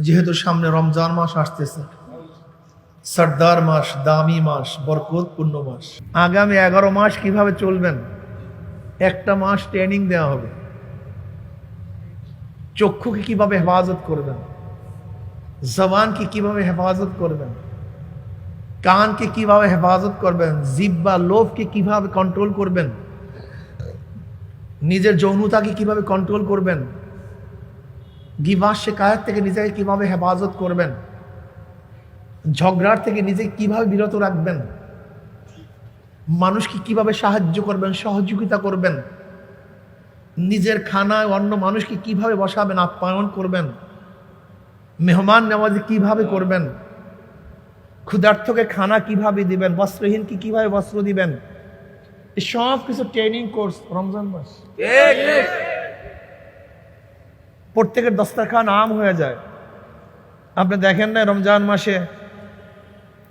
যেহেতু সামনে রমজান মাস আসতেছে, সর্দার মাস, দামি মাস, বরকতপূর্ণ মাস। আগামী 11 মাস কিভাবে চলবেন, একটা মাস ট্রেনিং দেওয়া হবে। চক্ষুকে কিভাবে হেফাজত করবেন, জবানকে কিভাবে হেফাজত করবেন, কানকে কিভাবে হেফাজত করবেন, জিহ্বা লোভকে কিভাবে কন্ট্রোল করবেন, নিজের যৌনতাকে কিভাবে কন্ট্রোল করবেন, গিবত শিকায়ত থেকে নিজেকে কিভাবে হেফাজত করবেন, ঝগড়ার থেকে নিজেকে কিভাবে বিরত রাখবেন, মানুষকে কিভাবে সাহায্য করবেন, সহযোগিতা করবেন, নিজের খানায় অন্য মানুষকে কিভাবে বসাবেন, আপ্যায়ন করবেন, মেহমান নেওয়াজি কিভাবে করবেন, ক্ষুধার্তকে খানা কিভাবে দিবেন, বস্ত্রহীনকে কিভাবে বস্ত্র দিবেন, এই সব কিছু ট্রেনিং কোর্স রমজান মাস। প্রত্যেকের দস্তরখান আম হয়ে যায়। আপনি দেখেন না রমজান মাসে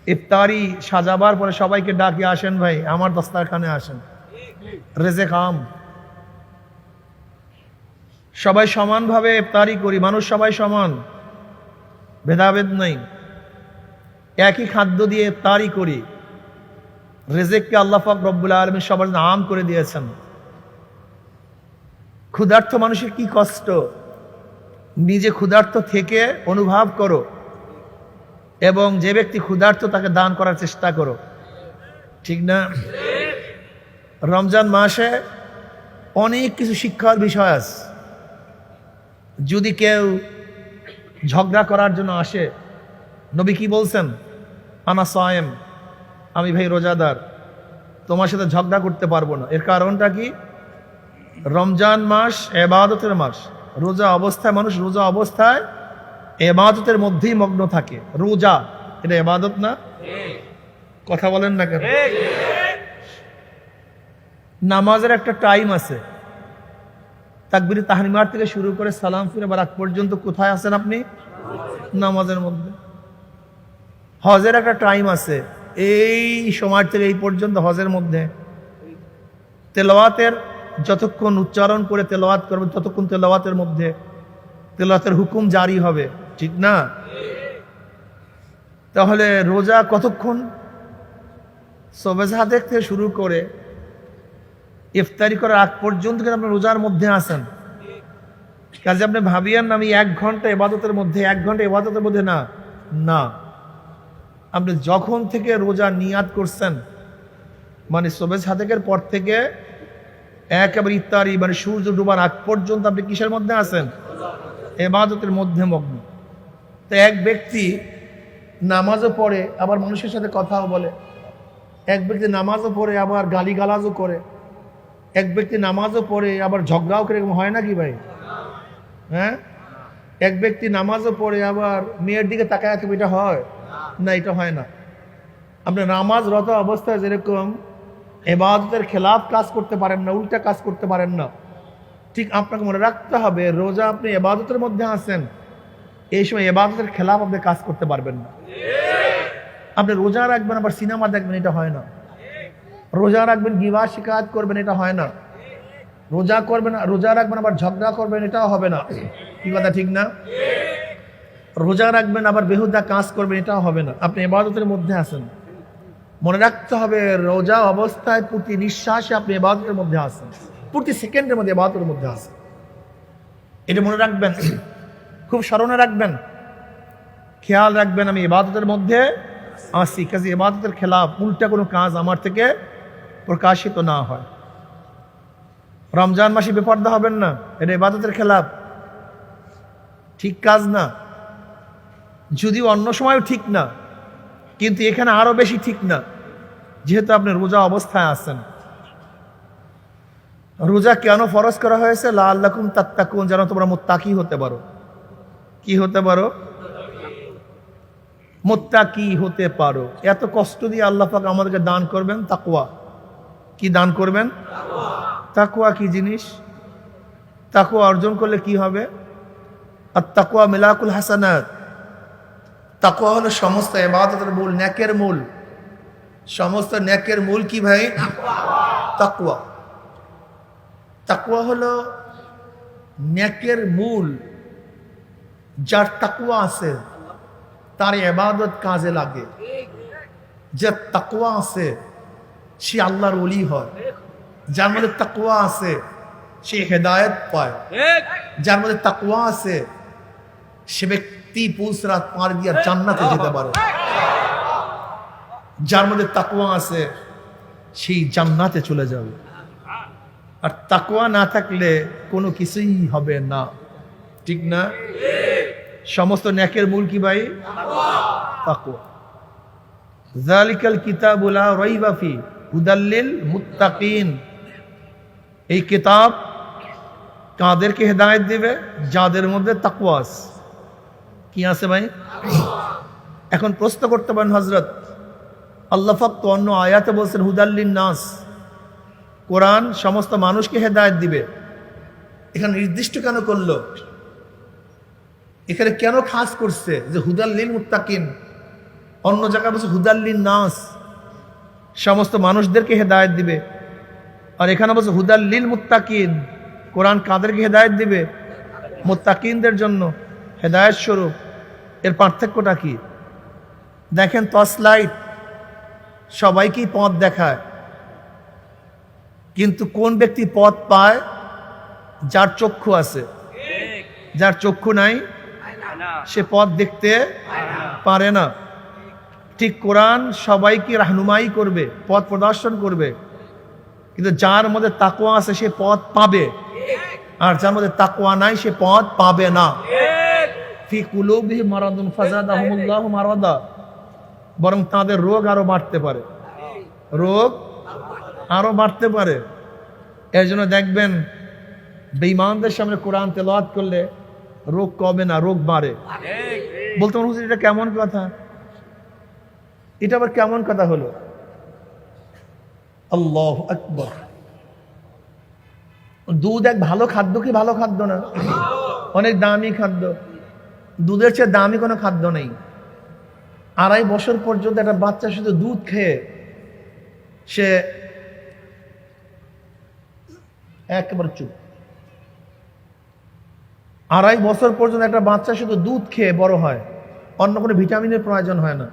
ইফতারি সাজাবার পরে সবাইকে ডাকি, আসেন ভাই আমার দস্তরখানে আসেন, রেজেক আম। সবাই সমানভাবে ইফতারি করি, মানুষ সবাই সমান, ভেদাভেদ নেই, একই খাদ্য দিয়ে ইফতারি করি। রেজেককে আল্লাহ পাক রব্বুল আলামিন সবার জন্য আম করে দিয়েছেন। ক্ষুধার্ত মানুষের কি কষ্ট, নিজে ক্ষুধার্ত থেকে অনুভব করো, এবং যে ব্যক্তি ক্ষুধার্ত তাকে দান করার চেষ্টা করো, ঠিক না? রমজান মাসে অনেক কিছু শিক্ষার বিষয় আছে। যদি কেউ ঝগড়া করার জন্য আসে, নবী কি বলছেন? আনা সায়েম, আমি ভাই রোজাদার, তোমার সাথে ঝগড়া করতে পারবো না। এর কারণটা কি? রমজান মাস ইবাদতের মাস। রোজা অবস্থায় মানুষ রোজা অবস্থায় ইবাদতের মধ্যেই মগ্ন থাকে। রোজা এটা ইবাদত না? কথা বলেন না কেন? নামাজের একটা টাইম আছে, তাকবীরে তাহরিমার থেকে শুরু করে সালাম ফিরে বারাক পর্যন্ত কোথায় আছেন আপনি? নামাজের মধ্যে। হজের একটা টাইম আছে, এই সময় থেকে এই পর্যন্ত হজের মধ্যে। তেলাওয়াতের যতক্ষণ উচ্চারণ করে তেলাওয়াত করবে ততক্ষণ তেলাওয়াতের মধ্যে, তেলাওয়াতের হুকুম জারি হবে, ঠিক না? তাহলে রোজা কতক্ষণ? সবে সাদেক থেকে শুরু করে ইফতারি করার আগ পর্যন্ত কিন্তু আপনি রোজার মধ্যে আছেন। কাজে আপনি ভাবিয়েন না আমি 1 ঘন্টা ইবাদতের মধ্যে, 1 ঘন্টা ইবাদতের মধ্যে, না না। আপনি যখন থেকে রোজা নিয়াত করছেন, মানে সবে সাদেকের পর থেকে একেবারে ইফতারি মানে সূর্য ডুবার আগ পর্যন্ত আপনি কিসের মধ্যে আছেন? ইবাদতের মধ্যে মগ্ন। তো এক ব্যক্তি নামাজও পড়ে আবার মানুষের সাথে কথাও বলে, এক ব্যক্তি নামাজও পড়ে আবার গালিগালাজও করে, এক ব্যক্তি নামাজও পড়ে আবার ঝগড়াও করে, হয় নাকি ভাই? হ্যাঁ, এক ব্যক্তি নামাজও পড়ে আবার মেয়ের দিকে তাকায় রাখবে, এটা হয় না? এটা হয় না। আপনি নামাজরত অবস্থায় যেরকম ইবাদতের খেলাফ কাজ করতে পারেন না, উল্টা কাজ করতে পারেন না, ঠিক আপনাকে মনে রাখতে হবে রোজা আপনি ইবাদতের মধ্যে আছেন, এই সময় ইবাদতের খেলাফ আপনি কাজ করতে পারবেন না। আপনি রোজা রাখবেন আবার সিনেমা দেখবেন, এটা হয় না। রোজা রাখবেন গিবত শিকায়ত করবেন, এটা হয় না। রোজা করবেন, রোজা রাখবেন আবার ঝগড়া করবেন, এটাও হবে না। কি কথা ঠিক না? রোজা রাখবেন আবার বেহুদা কাজ করবেন, এটাও হবে না। আপনি ইবাদতের মধ্যে আছেন, মনে রাখতে হবে রোজা অবস্থায় প্রতি নিঃশ্বাসে আপনি ইবাদতের মধ্যে আছেন, প্রতি সেকেন্ডের মধ্যে ইবাদতের মধ্যে আছেন। এটা মনে রাখবেন, খুব স্মরণে রাখবেন, খেয়াল রাখবেন আমি ইবাদতের মধ্যে আছি। কাজে ইবাদতের খেলাফ উল্টা কোনো কাজ আমার থেকে প্রকাশিত না হয়। রমজান মাসে বেপরদা হবেন না, এটা ইবাদতের খেলাফ, ঠিক কাজ না। যদিও অন্য সময়ও ঠিক না, কিন্তু এখানে আরো বেশি ঠিক না, যেহেতু আপনি রোজা অবস্থায় আছেন। রোজা কেন ফরজ করা হয়েছে? লাআল্লাকুম তাত্তাকুন, যেন তোমরা মুত্তাকি হতে পারো। কি হতে পারো? মুত্তাকি হতে পারো। এত কষ্ট দিয়ে আল্লাহ পাক আমাদেরকে দান করবেন তাকওয়া। কি দান করবেন? তাকওয়া কি জিনিস? তাকওয়া অর্জন করলে কি হবে? আত-তাকওয়া মিলাকুল হাসানাত। তাকওয়া হলো সমস্ত ইবাদতের মূল, নেকের মূল। সমস্ত নেকের মূল কি ভাই? তাকওয়া। তাকওয়া হলো নেকের মূল। যার তাকওয়া আছে তার ইবাদত কাজে লাগে, যার তাকওয়া আছে সে আল্লাহর ওলি হয়, যার মধ্যে তাকওয়া আছে সে হেদায়েত পায়, যার মধ্যে তাকওয়া আছে সে ব্যক্তি পুসরাত পার দিয়ে জান্নাতে যেতে পারে, যার মধ্যে তাকওয়া আছে সেই জান্নাতে চলে যাবে। আর তাকওয়া না থাকলে কোনো কিছুই হবে না, ঠিক না? সমস্ত নেকের মূল কি ভাই? তাকওয়া। যালিকাল কিতাবু লা রাইবা ফি হুদাল লিল মুত্তাকিন। এই কিতাব কাদেরকে হেদায়েত দিবে? যাদের মধ্যে তাকওয়া আছে। কি আছে ভাই? এখন প্রশ্ন করতে পারেন হযরত, আল্লাহ পাক তো অন্য আয়াতে বলছেন হুদাল লিন নাস, কোরআন সমস্ত মানুষকে হেদায়েত দিবে, এখানে নির্দিষ্ট কেন করলো? এখানে কেন খাস করছে যে হুদাল লিল মুত্তাকিন? অন্য জায়গায় বলছে হুদাল লিন নাস, সমস্ত মানুষদেরকে হেদায়েত দিবে, আর এখানে বলছে হুদাল লিল মুত্তাকিন, কোরআন কাদেরকে হেদায়েত দিবে? মুত্তাকিনদের জন্য হেদায়েত স্বরূপ। এর পার্থক্যটা কি? দেখেন, টর্চলাইট সবাইকেই পথ দেখায়, কিন্তু কোন ব্যক্তি পথ পায়? যার চক্ষু আছে। যার চক্ষু নাই সে পথ দেখতে পারে না। ঠিক কোরআন সবাইকে রাহনুমাই করবে, পথ প্রদর্শন করবে, কিন্তু যার মধ্যে তাকওয়া আছে সে পথ পাবে, আর যার মধ্যে তাকওয়া নাই সে পথ পাবে না। ফি কুলুবিহিম মারাদুন ফাযাদাহুমুল্লাহু মারাদা, বরং তাদের রোগ আরো বাড়তে পারে, রোগ আরো বাড়তে পারে। এর জন্য দেখবেন বেঈমানদের সামনে কোরআন তেলাওয়াত করলে রোগ কমে না, রোগ বাড়ে। বলতে পারেন হুজুর এটা কেমন কথা? এটা আবার কেমন কথা হলো? আল্লাহু আকবার। দুধ এক ভালো খাদ্য কি ভালো খাদ্য না? অনেক দামি খাদ্য। দুধের চেয়ে দামি কোনো খাদ্য নেই। 2.5 বছর পর্যন্ত একটা বাচ্চা শুধু দুধ খেয়ে সে একেবারে চুপ। 2.5 বছর পর্যন্ত একটা বাচ্চা শুধু দুধ খেয়ে বড় হয়, অন্য কোনো ভিটামিনের প্রয়োজন হয় না।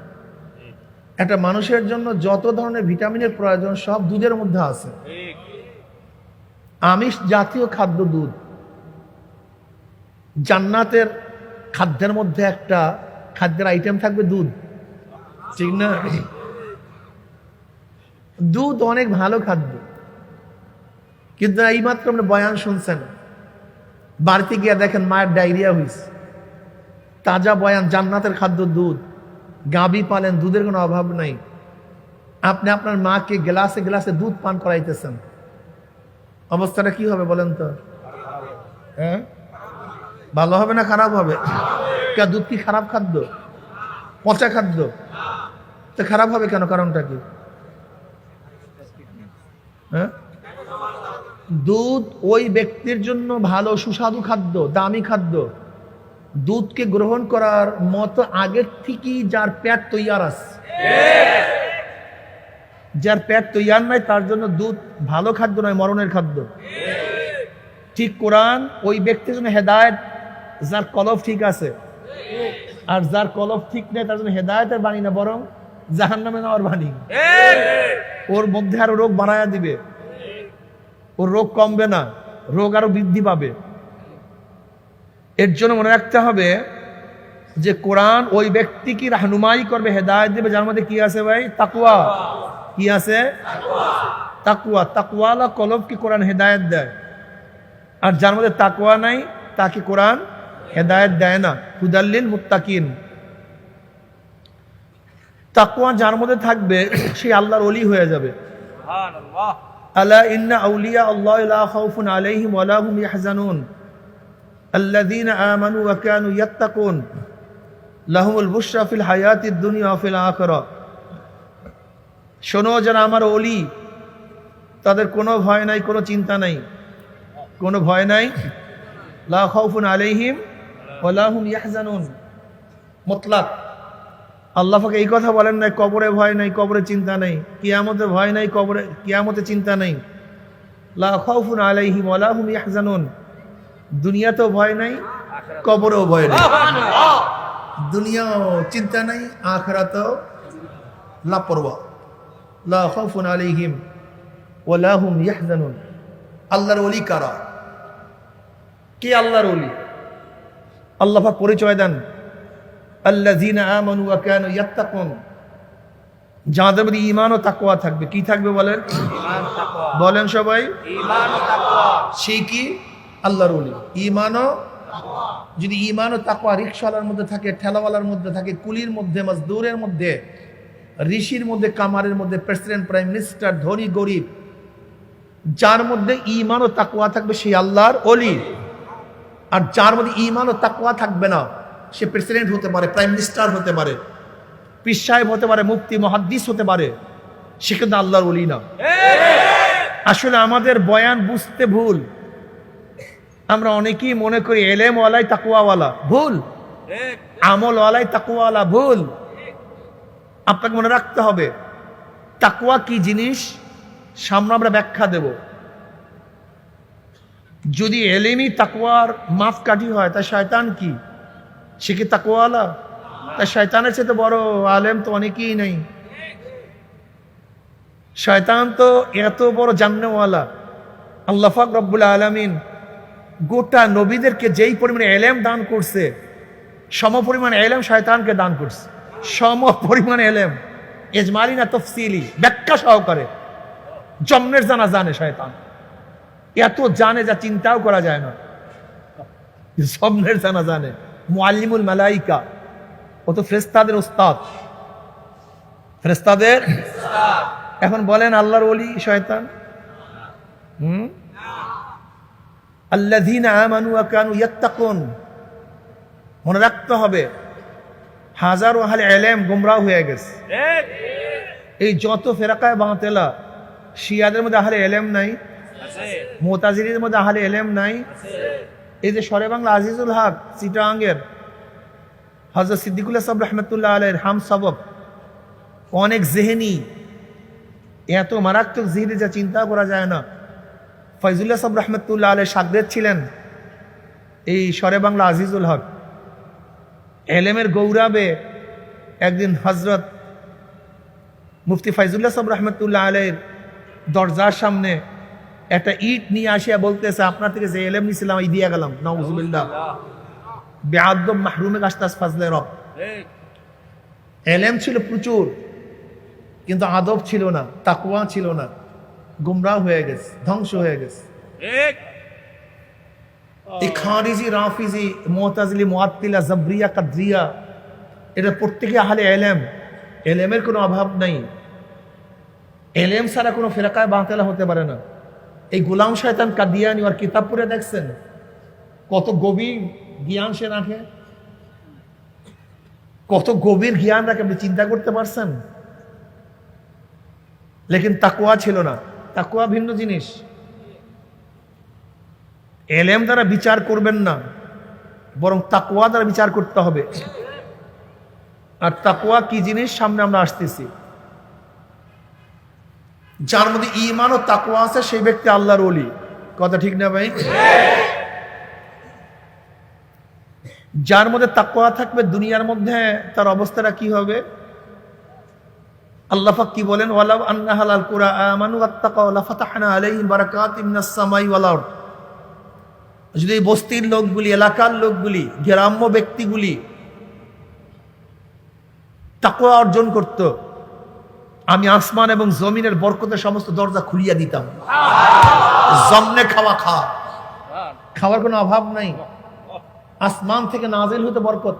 একটা মানুষের জন্য যত ধরনের ভিটামিনের প্রয়োজন সব দুধের মধ্যে আছে। আমিষ জাতীয় খাদ্য দুধ। জান্নাতের খাদ্যের মধ্যে একটা খাদ্যের আইটেম থাকবে দুধ, ঠিক না? দুধ অনেক ভালো খাদ্য, কিন্তু এইমাত্র আপনি বয়ান শুনছেন, বাড়িতে গিয়ে দেখেন মায়ের ডায়রিয়া হয়েছে, তাজা বয়ান, জান্নাতের খাদ্য দুধ, গাভী পালেন, দুধের কোনো অভাব নাই। আপনি আপনার মাকে গ্লাসে গ্লাসে দুধ পান করাইতেছেন, অবস্থাটা কি হবে বলেন তো? হ্যাঁ, ভালো হবে না খারাপ হবে? দুধ কি খারাপ খাদ্য? পচা খাদ্য? তো খারাপ হবে কেন? কারণটা কি? হ্যাঁ, দুধ ওই ব্যক্তির জন্য ভালো, সুস্বাদু খাদ্য, দামি খাদ্য। দুধকে গ্রহণ করার মতো আগের থেকেই যার পেট তৈয়ার আছে, যার পেট তৈয়ার নাই তার জন্য দুধ ভালো খাদ্য নয়, মরণের খাদ্য। ঠিক কোরআন ওই ব্যক্তির জন্য হেদায়েত, যার কলব ঠিক আছে, আর যার কলব ঠিক নেই তার জন্য হেদায়েতের বাণী না, বরং জাহান্নামে নেওয়ার বাণী। ওর মধ্যে আরো রোগ বাড়ায়া দিবে, ওর রোগ কমবে না, রোগ আরো বৃদ্ধি পাবে। এর জন্য মনে রাখতে হবে যে কোরআন ওই ব্যক্তিকে রাহনুমাই করবে, হেদায়েত দেবে, যার মধ্যে কি আছে ভাই? তাকওয়া। কি আছে? তাকওয়া। তাকওয়ালা কলবকে কোরআন হেদায়েত দেয়, আর যার মধ্যে তাকওয়া নাই তাকে কোরআন হেদায়েত দেয় না। হুদাল লিল মুত্তাকিন। তাকওয়া যার মধ্যে থাকবে সে আল্লাহর ওলি হয়ে যাবে। সুবহানাল্লাহ। আলা ইন্না আউলিয়া আল্লাহি লা খাউফুন আলাইহিম ওয়া লা হুম ইয়াহজানুন আল্লাযীনা আমানু ওয়া কানু ইয়াত্তাকুন লাহুমুল বুশরা ফিল হায়াতিদ দুনিয়া ওয়া ফিল আখিরাহ। শোনো, যারা আমার ওলি তাদের কোনো ভয় নাই, কোনো চিন্তা নাই, কোনো ভয় নাই। লা খাউফুন আলাইহিম ওয়া লা হুম ইয়াহজানুন, মুতলাক। আল্লাহ পাক এই কথা বলেন নাই কবরে ভয় নাই, কবরে চিন্তা নাই, কিয়ামতে ভয় নাই, কবরে কিয়ামতে চিন্তা নাই। লা খাউফুন আলাইহিম ওয়া লা হুম ইয়াহজানুন, দুনিয়াতেও ভয় নাই, কবরও ভয় নেই, দুনিয়াও চিন্তা নাই, আখিরাতেও লাপরওয়া। লা খাউফুন আলাইহিম ওয়া লা হুম ইয়াহজানুন। আল্লাহর ওলি কারা? কে আল্লাহর ওলি? আল্লাহ পাক পরিচয় দেন, আল্লাযীনা আমানু ওয়া কানু ইয়াত্তাকুন, যাদের মধ্যে ঈমান ও তাকওয়া থাকবে। কি থাকবে বলেন? ঈমান তাকওয়া। বলেন সবাই, ঈমান ও তাকওয়া। সেই কি আল্লাহর ওলি। ঈমান ও তাকওয়া। যদি ঈমান ও তাকওয়া রিকশাওয়ালার মধ্যে থাকে, ঠেলাওয়ালার মধ্যে থাকে, কুলির মধ্যে, মজদুরের মধ্যে, ঋষির মধ্যে, কামারের মধ্যে, প্রেসিডেন্ট, প্রাইম মিনিস্টার, ধনী গরিব, যার মধ্যে ঈমান ও তাকওয়া থাকবে সেই আল্লাহর ওলি। আর যার মধ্যে ঈমান ও তাকওয়া থাকবে না, সে প্রেসিডেন্ট হতে পারে, প্রাইম মিনিস্টার হতে পারে, পীর সাহেব হতে পারে, মুফতি মুহাদ্দিস হতে পারে, সে কিন্তু আল্লাহর ওলি না। আসলে আমাদের বয়ান বুঝতে ভুল। আমরা অনেকেই মনে করি এলেম ওয়ালাই তাকওয়াওয়ালা, ভুল। আমল ওয়ালাই তাকওয়াওয়ালা, ভুল। আপনাকে মনে রাখতে হবে তাকওয়া কি জিনিস, সামনে আমরা ব্যাখ্যা দেব। যদি এলেমই তাকওয়ার মাপকাঠি হয়, তা শয়তান কি? সে কি তাকওয়াওয়ালা? তা শয়তানের চেয়ে বড় আলেম তো অনেকেই নেই। শয়তান তো এত বড় জান্নাওয়ালা। আল্লাহ পাক রব্বুল আলামিন গোটা নবীদেরকে যেই পরিমাণে এলেম দান করছে, সম পরিমাণ এলেম শয়তানকে দান করছে। সম পরিমাণ এলেম, ইজমালি না তফসিলি, ব্যাখ্যা সহকারে। জন্মের জানা জানে শয়তান, এত জানে যা চিন্তাও করা যায় না। স্বপ্নের জানা জানে, মুআল্লিমুল মালাইকা, ও তো ফেরেশতাদের উস্তাদ, ফেরেশতাদের। এখন বলেন আল্লাহর ওলি শয়তান? আল্লাযীনা আমানু ওয়া কানু ইয়াত্তাকুন। মনে রাখতে হবে হাজারো আহলে ইলম গোমরাহ হয়ে গেছে। এই যত ফেরাকায়ে বাতিলা, শিয়াদের মধ্যে আহলে ইলম নাই, মুতাজিলিদের মধ্যে আহলে ইলম নাই। এই যে সরে বাংলা আজিজুল হক চিটাঙ্গের হযরত সিদ্দিকুল্লাহ সাহেব রাহমাতুল্লাহ আলাইহির হাম সবক, অনেক জেহেনি, এত মারাত্মক জিহিদি যা চিন্তা করা যায় না। ফয়জুল্লাহ সাহেব রাহমাতুল্লাহ আলাইহির শাগরেদ ছিলেন এই সরে বাংলা আজিজুল হক। এলেমের গৌরবে একদিন হযরত মুফতি ফয়জুল্লাহ সাহেব রাহমাতুল্লাহ আলাইহির দরজার সামনে একটা ইট নিয়ে আসিয়া বলতেছে, আপনার থেকে যে এলেম নিয়েছিলাম এই দিয়ে গেলাম। নাউজুবিল্লাহ। বেআদব মাহরুমে গাস্তাস ফাজলে রব। এলেম ছিল প্রচুর, কিন্তু আদব ছিল না, তাকওয়া ছিল না, গুমরাহ হয়ে গেছে, ধ্বংস হয়ে গেছে। এই খারিজি, রাফিজি, মুতাজিলি, মুআত্তিলা, জাবরিয়া, কাদরিয়া, এটা প্রত্যেকে আহলে ইলম। ইলমের কোনো অভাব নাই। ইলম ছাড়া কোনো ফিরকায়ে বাতিলা হতে পারে না। এই গোলাম শয়তান কাদিয়ানি ওর কিতাব পড়ে দেখছেন কত গভীর জ্ঞান সে রাখে, কত গভীর জ্ঞান রাখে, আপনি চিন্তা করতে পারছেন? লেকিন তাকওয়া ছিল না। তাকওয়া ভিন্ন জিনিস। এলেম দ্বারা বিচার করবেন না, বরং তাকওয়া দ্বারা বিচার করতে হবে। আর তাকওয়া কি জিনিস সামনে আমরা আসতেছি। যার মধ্যে ঈমান ও তাকওয়া আছে সেই ব্যক্তি আল্লাহর ওলি। কথা ঠিক না ভাই? যার মধ্যে তাকওয়া থাকবে, দুনিয়ার মধ্যে তার অবস্থাটা কি হবে? আল্লাহ পাক কি বলেন? ওয়ালাউ আন্না আহলাল কুরা আমানু ওয়াত্তাকাউ লাফাতাহনা আলাইহিম বারাকাতিম মিনাস সামাই ওয়াল আরদ। যদি এই বস্তির লোকগুলি, এলাকার লোকগুলি, গ্রাম্য ব্যক্তিগুলি তাকওয়া অর্জন করত, আমি আসমান এবং জমিনের বরকতের সমস্ত দরজা খুলিয়া দিতাম। জমনে খাওয়া, খাওয়ার কোনো অভাব নাই। আসমান থেকে নাজিল হতো বরকত,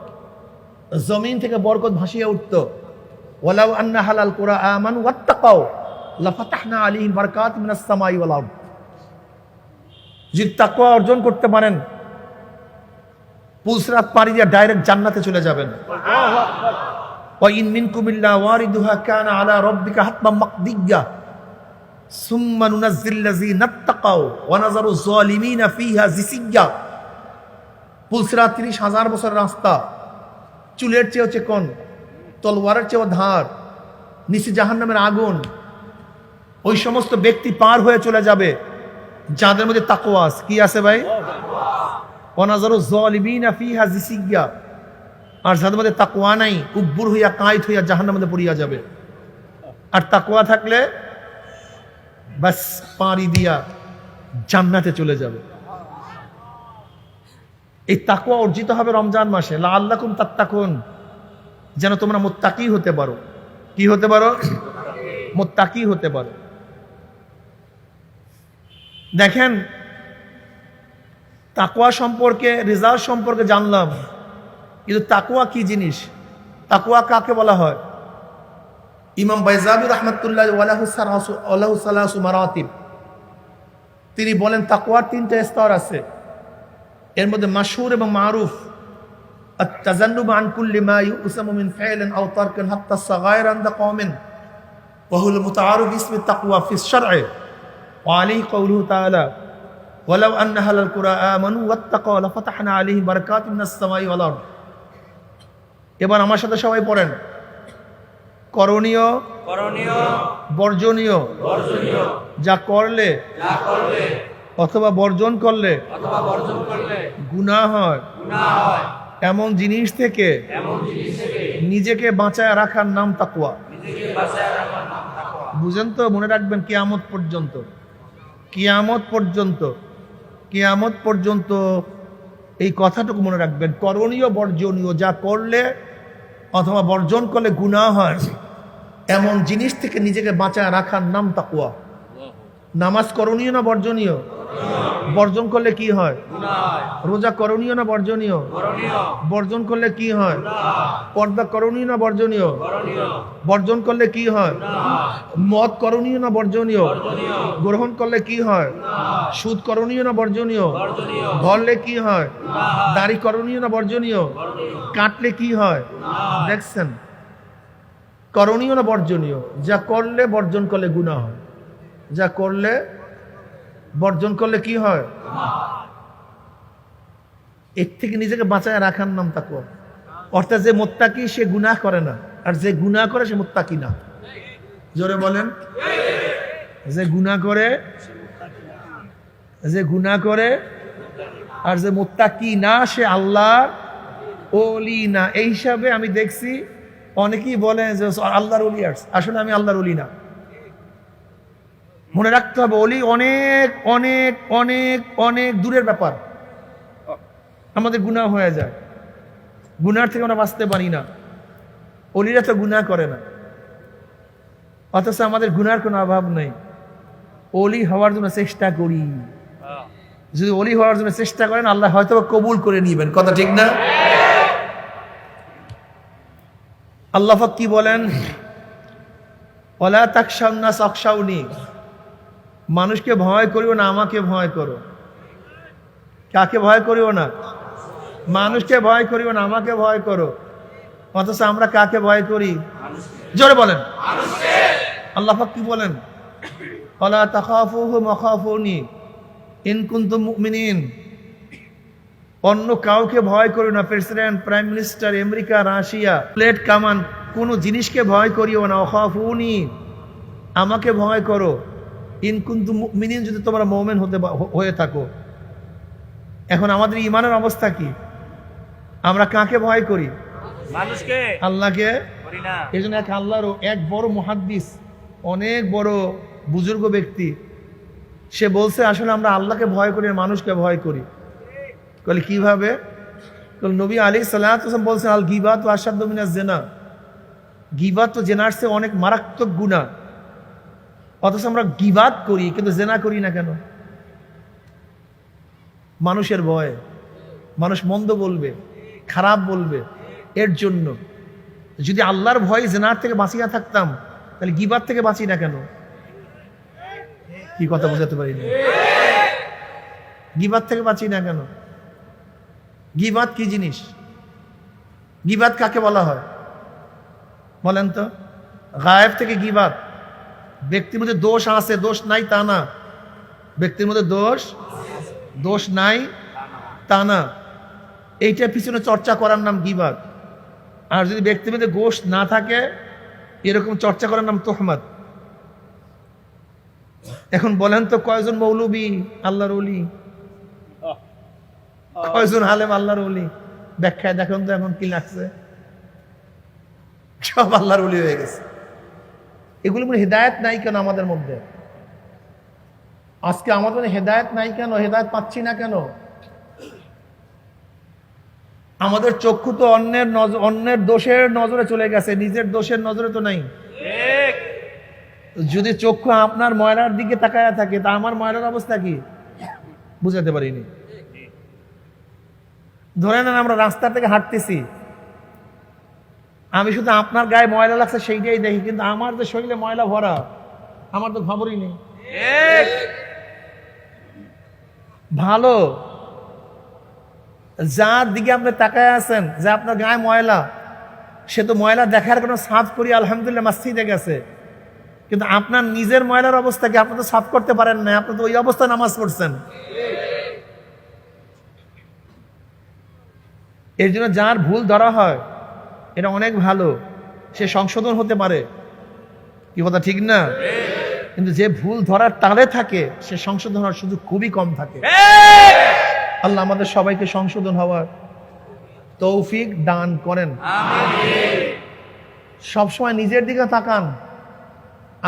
জমিন থেকে বরকত ভাসিয়ে উঠত। ওয়ালাউ আন্না আহলাল কুরা আমানু ওয়াত্তাকাউ লাফাতাহনা আলাইহিম বারাকাতিম মিনাস সামাই ওয়াল আরদ। যদি তাকওয়া অর্জন করতে পারেন, পুলসিরাত পাড়ি দিয়ে ডাইরেক্ট জান্নাতে চলে যাবেন। ওয়া ইন মিনকুম ইল্লা ওয়ারিদুহা কানা আলা রাব্বিকা হাতমান মাকদিয়্যা সুম্মা নুনাজ্জিল লাযিনা তাকাউ ওয়া নাযারু যালিমিনা ফিহা জিসিয়্যা। পুলসিরাত ৩০,০০০ বছরের রাস্তা, চুলের চেয়েও চিকন, তলোয়ারের চেয়েও ধার, নিচে জাহান্নামের আগুন। ওই সমস্ত ব্যক্তি পার হয়ে চলে যাবে যাদের মধ্যে তাকওয়া আছে। কি আছে ভাই? ওয়ানাজারু যালিমিনা ফিহা জিসিয়্যা, আর যাদের মধ্যে তাকওয়া নাই উব্বুর হইয়া কায়েত হইয়া জাহান্নামের মধ্যে পড়িয়া যাবে। আর তাকওয়া থাকলে বাস পাড়ি দিয়া জান্নাতে চলে যাবে। এই তাকওয়া অর্জিত হবে রমজান মাসে, লাআল্লাকুম তাত্তাকুন, যেন তোমরা মুত্তাকি হতে পারো। কি হতে পারো? মুত্তাকি হতে পারো। দেখেন, তাকওয়া সম্পর্কে, রেজাল্ট সম্পর্কে জানলাম, কিন্তু তাকওয়া কি জিনিস, তাকওয়া কাকে বলা হয়? ইমাম বাইজাবি রাহমাতুল্লাহ আলাইহি সালাসু মারাতিব, তিনি বলেন তাকওয়ার 3টা স্তর আছে। এর মধ্যে মাশহুর এবং মারুফ আত-তাজান্নুব আন কুল্লি মা ইউসামু মিন ফাইলিন আও তারকিন হাত্তা সাগায়র আনদা কওমিন ওয়া হুল মুতাআরিফ বিসমি তাকওয়া ফি আশ-শার'i ওয়া আলাইহি কাওলুহু তাআলা ওয়ালাউ আন্না আহলাল কুরআ আমানু ওয়াত্তাকাউ লাফাতাহনা আলাইহিম বারাকাতিন মিনাস সামাই ওয়াল আরদ। এবার আমার সাথে সবাই পড়েন, করণীয় করণীয়, বর্জনীয়, বর্জনীয়, যা করলে অথবা বর্জন করলে গুনাহ হয়, এমন জিনিস থেকে নিজেকে বাঁচায় রাখার নাম তাকওয়া। বুঝেন তো? মনে রাখবেন, কিয়ামত পর্যন্ত, কিয়ামত পর্যন্ত, কিয়ামত পর্যন্ত এই কথাটুকু মনে রাখবেন। করণীয় বর্জনীয়, যা করলে অথবা বর্জন করলে গুনাহ হয়, এমন জিনিস থেকে নিজেকে বাঁচায় রাখার নাম তাকওয়া। নামাজ করণীয় না বর্জনীয়? বর্জন করলে কি হয়? রোজা করণীয় না বর্জনীয়? বর্জন করলে কি হয়? পর্দা করণীয় না বর্জনীয়? বর্জন করলে কি হয়? মদ করণীয় না বর্জনীয়? গ্রহণ করলে কি হয়? সুদ করণীয় না বর্জনীয়? ধরলে কি হয়? দাড়ি করণীয় না বর্জনীয়? কাটলে কি হয়? দেখছেন, করণীয় না বর্জনীয়? যা করলে বর্জন করলে গুনাহ হয়, যা করলে বর্জন করলে কি হয়? এর থেকে নিজেকে বাঁচায় রাখার নাম তাকওয়া। অর্থাৎ যে মুত্তাকি সে গুনাহ করে না, আর যে গুনাহ করে সে মুত্তাকি না। জোরে বলেন, যে গুনাহ করে, যে গুনাহ করে আর যে মুত্তাকি না সে আল্লাহর ওলি না। এই হিসাবে আমি দেখছি অনেকেই বলে যে আল্লাহর ওলি, আসলে আমি আল্লাহর ওলি না। মনে রাখতে হবে, ওলি অনেক অনেক অনেক অনেক দূরের ব্যাপার। আমাদের গুনাহ হয়ে যায়, গুনার থেকে আমরা বাঁচতে পারি না। ওলিরা তো গুনাহ করে না, অথচ আমাদের গুনার কোনো অভাব নেই। ওলি হওয়ার জন্য চেষ্টা করি। যদি ওলি হওয়ার জন্য চেষ্টা করেন, আল্লাহ হয়তো কবুল করে নিবেন। কথা ঠিক না? আল্লাহ পাক কি বলেন? ওয়ালা তাখশাউন নাস আখশাউনি, মানুষকে ভয় করিও না, আমাকে ভয় করো। কাকে ভয় করিও না? মানুষকে ভয় করিও না, আমাকে ভয় করো। অথচ আমরা কাকে ভয় করি? জোরে বলেন। আল্লাহ পাক কি বলেন? ওয়ালা তাখাফুহুম ওয়াখাফুনি ইন কুনতুম মুমিনিন, অন্য কাউকে ভয় করো না। President, prime minister, America, Russia, plate কামান, কোনো জিনিসকে ভয় করিও না। ওয়াখাফুনি, আমাকে ভয় করো। ইন কুনতুম মুমিনিন, যদি তোমরা মুমিন হয়ে থাকো। এখন আমাদের ঈমানের অবস্থা কি? আমরা কাকে ভয় করি? মানুষকে, আল্লাহকে করি না। এই জন্য আল্লাহর এক বড় মুহাদ্দিস, অনেক বড় বুজুর্গ ব্যক্তি, সে বলছে আসলে আমরা আল্লাহকে ভয় করি, মানুষকে ভয় করি। বলে কিভাবে? নবী আলাইহিস সালাতু ওয়াস সালাম বলছেন, আল গীবাতু আশাদ্দু মিনাজ জিনা, গীবাত তো জেনার চেয়ে অনেক মারাত্মক গুনাহ। অথচ আমরা গীবাত করি, কিন্তু জেনা করি না কেন? মানুষের ভয়, মানুষ মন্দ বলবে, খারাপ বলবে, এর জন্য। যদি আল্লাহর ভয় জেনার থেকে বাঁচিয়া থাকতাম, তাহলে গীবাত থেকে বাঁচি না কেন? কি কথা বোঝাতে পারি না? গীবাত থেকে বাঁচি না কেন? গীবাত কি জিনিস? গীবাত কাকে বলা হয় বলেন তো? গায়েব থেকে গীবাত। ব্যক্তির মধ্যে দোষ আছে, দোষ নাই তা না। ব্যক্তির মধ্যে দোষ নাই তা না। এইটার পিছনে চর্চা করার নাম গীবাত। আর যদি ব্যক্তির মধ্যে দোষ না থাকে, এরকম চর্চা করার নাম তোহমত। এখন বলেন তো, কয়জন মৌলবী আল্লাহর ওলি? কয়জন আলেম আল্লাহর ওলি ব্যাখ্যায় দেখুন তো এখন কি লাগছে, সব আল্লাহর ওলি হয়ে গেছে। এগুলো মনে হেদায়েত নাই কেন আমাদের মধ্যে? আজকে আমাদের হেদায়েত নাই কেন? হেদায়েত পাচ্ছি না কেন? আমাদের চক্ষু তো অন্যের দোষের নজরে চলে গেছে, নিজের দোষের নজরে তো নাই। যদি চক্ষু আপনার ময়লার দিকে তাকায়া থাকে, তা আমার ময়লার অবস্থা কি বুঝাতে পারিনি। ধরে নেন আমরা রাস্তা থেকে হাঁটতেছি, আমি শুধু আপনার গায়ে ময়লা লাগছে সেইটাই দেখি, কিন্তু আমার যে শরীরে ময়লা ভরা আমার তো খবরই নেই। ভালো যার দিকে আপনি তাকায় আছেন যে আপনার গায়ে ময়লা, সে তো ময়লা দেখার কোনো সাফ করি আলহামদুলিল্লাহ মসজিদে গেছে, কিন্তু আপনার নিজের ময়লার অবস্থা কি? আপনি তো সাফ করতে পারেন না, আপনি তো ওই অবস্থায় নামাজ পড়ছেন। এর জন্য যার ভুল ধরা হয় এটা অনেক ভালো, সে সংশোধন হতে পারে, কি কথা ঠিক না? কিন্তু যে ভুল ধরার তালে থাকে সে সংশোধন হওয়ার সুযোগ খুবই কম থাকে। আল্লাহ আমাদের সবাইকে সংশোধন হওয়ার তৌফিক দান করেন। সবসময় নিজের দিকে তাকান,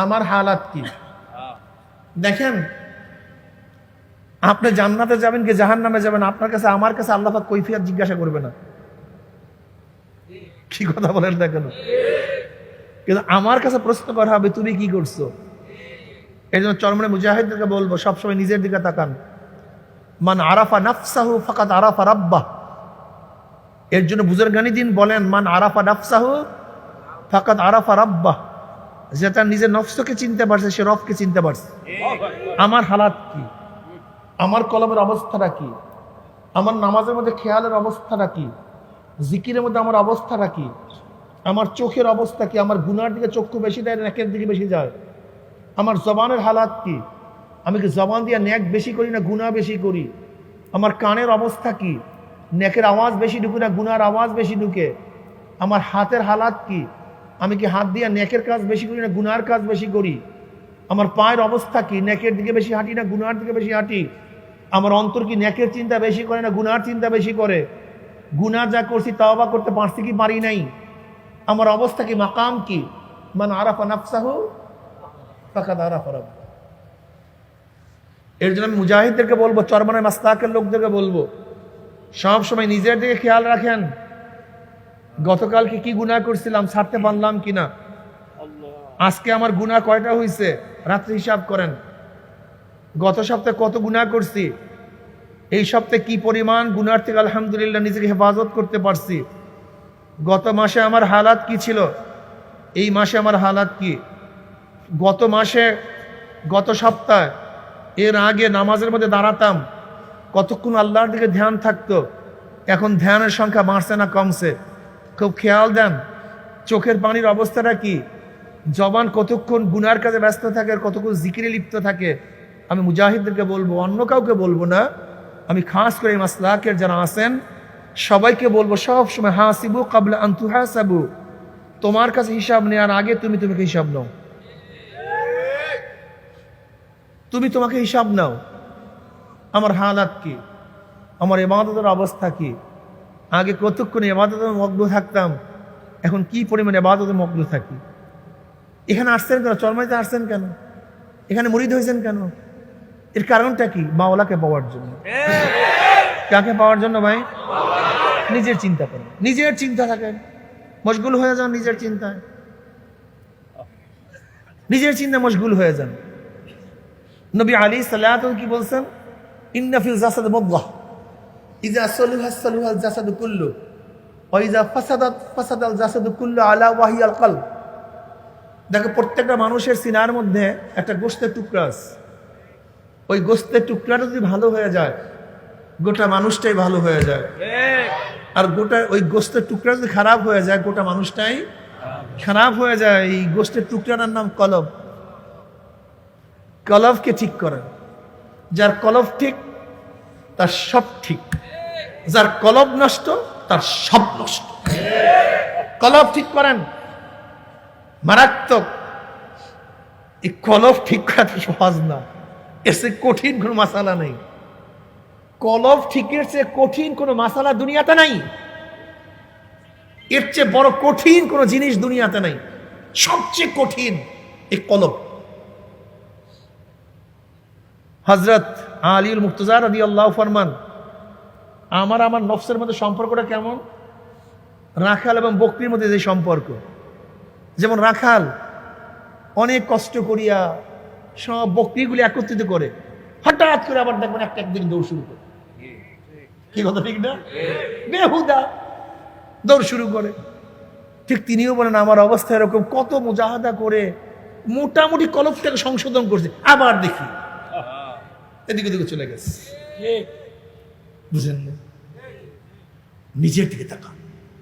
আমার হালাত কি। দেখেন আপনি জান্নাতে যাবেন কি জাহান্নামে যাবেন, আপনার কাছে আমার কাছে আল্লাহ পাক কৈফিয়ত জিজ্ঞাসা করবে না। কি কথা বলেন না কেন? কিন্তু আমার কাছে প্রশ্ন করা হবে তুমি কি করছো। এই জন্য চরমনে মুজাহিদদেরকে বলবো সবসময় নিজের দিকে তাকান। মান আরাফা নাফসাহু ফাকাদ আরাফা রাব্বাহ। এর জন্য বুজুর্গানিদ্দিন বলেন মান আরাফা নাফসাহু ফাকাদ আরাফা রাব্বাহ। যে তার নিজের নফসকে চিনতে পারছে সে রবকে চিনতে পারছে। আমার হালাত কি, আমার কলমের অবস্থাটা কি, আমার নামাজের মধ্যে খেয়ালের অবস্থাটা কি, জিকিরের মধ্যে আমার অবস্থাটা কি, আমার চোখের অবস্থা কি, আমার গুনার দিকে চক্ষু বেশি দেয় নেকের দিকে বেশি যায়, আমার জবানের হালাত কি, আমি কি জবান দিয়ে নেক বেশি করি না গুনাহ বেশি করি, আমার কানের অবস্থা কি, নেকের আওয়াজ বেশি ঢুকে না গুনার আওয়াজ বেশি ঢুকে, আমার হাতের হালাত কি, আমি কি হাত দিয়ে নেকের কাজ বেশি করি না গুনার কাজ বেশি করি, আমার পায়ের অবস্থা কি, নেকের দিকে বেশি হাঁটি না গুনার দিকে বেশি হাঁটি, আমার অন্তর কি নেকের চিন্তা বেশি করে না গুনার চিন্তা বেশি করে, গুনাহ যা করছি তাওবা করতে পারছি কি পারি নাই, আমার অবস্থা কি, মাকাম কি। মান আরাফা নাফসাহু ফাকাদ আরাফা রাব্বাহু। এর জন্য আমি মুজাহিদদেরকে বলবো, চরমানের মাসলাকের লোকদেরকে বলবো সব সময় নিজের দিকে খেয়াল রাখেন। গতকালকে কি গুনাহ করছিলাম, ছাড়তে পারলাম কিনা, আজকে আমার গুনাহ কয়টা হয়েছে রাত্রে হিসাব করেন। গত সপ্তাহে কত গুনাহ করছি, এই সপ্তাহে কি পরিমাণ গুনার থেকে আলহামদুলিল্লাহ নিজেকে হেফাজত করতে পারছি। গত মাসে আমার হালাত কি ছিল, এই মাসে আমার হালাত কি। গত মাসে, গত সপ্তাহে, এর আগে নামাজের মধ্যে দাঁড়াতাম, কতক্ষণ আল্লাহর দিকে ধ্যান থাকতো, এখন ধ্যানের সংখ্যা বাড়ছে না কমছে, খুব খেয়াল দেন। চোখের পানির অবস্থাটা কি, জবান কতক্ষণ গুনার কাজে ব্যস্ত থাকে আর কতক্ষণ জিকিরে লিপ্ত থাকে। আমি মুজাহিদদেরকে বলবো, অন্য কাউকে বলবো না, আমি খাস করে এই মাসলাকের যারা আছেন সবাইকে বলবো সব সময় হাসিবু কাবলা আন তুহাসাবু। তোমার কাছে হিসাব নেওয়ার আগে তুমি তোমাকে হিসাব নাও, তুমি তোমাকে হিসাব নাও। আমার হালাত কি, আমার ইবাদতের অবস্থা কি, আগে কতক্ষণ ইবাদতে মগ্ন থাকতাম, এখন কি পরিমাণে ইবাদতে মগ্ন থাকি। এখানে আসছেন কেন, চরমাইতে আসছেন কেন, এখানে মুরিদ হয়েছেন কেন, এর কারণটা কি? মাওলাকে পাওয়ার জন্য। কাকে পাওয়ার জন্য ভাই? নিজের চিন্তা করেন, নিজের চিন্তা থাকেন, মশগুল হয়ে যান নিজের চিন্তায়, নিজের চিন্তা মশগুল হয়ে যান। নবী আলাইহিস সালাতু কি বলছেন? ইন্না ফিল জাসাদ মুদগাহ ইযা সালুহা সালুহাল জাসাদু কুল্লু ওয়া ইযা ফাসাদাত ফাসাদাল জাসাদু কুল্লু আলা ওয়াহিয়াল কলব। দেখো প্রত্যেকটা মানুষের সিনার মধ্যে একটা গোশতের টুকরা আছে, ওই গোশতের টুকরাটা যদি ভালো হয়ে যায় গোটা মানুষটাই ভালো হয়ে যায়, আর গোটা ওই গোশতের টুকরা যদি খারাপ হয়ে যায় গোটা মানুষটাই খারাপ হয়ে যায়। এই গোশতের টুকরাটার নাম কলব। কলবকে ঠিক করেন, যার কলব ঠিক তার সব ঠিক, যার কলব নষ্ট তার সব নষ্ট। কলব ঠিক করেন, মারাত্মক। এই কলব ঠিক করা সহজ না, এসে কঠিন কোনো মাসালা নেই, কলব ঠিকের চেয়ে কঠিন কোনো মাসালা দুনিয়াতে নাই, এর চেয়ে বড় কঠিন কোনো জিনিস দুনিয়াতে নাই, সবচেয়ে কঠিন এই কলব। হযরত আলীউল মুর্তজা রাদিয়াল্লাহু ফরমান, আমার নফসের মধ্যে সম্পর্কটা কেমন? রাখাল এবং বকরির মধ্যে যে সম্পর্ক, যেমন রাখাল অনেক কষ্ট করিয়া সব বকরিগুলি একত্রিত করে, হঠাৎ করে আবার দেখবেন একদিন দৌড় শুরু করে। কি কথা ঠিক না? বেহুদা দৌড় শুরু করে। ঠিক তিনিও বলেন আমার অবস্থা এরকম, কত মুজাহাদা করে মোটামুটি কলবটাকে সংশোধন করছে, আবার দেখি এদিকে দিকে চলে গেছে। বুঝেন না? নিজের দিকে তাকান।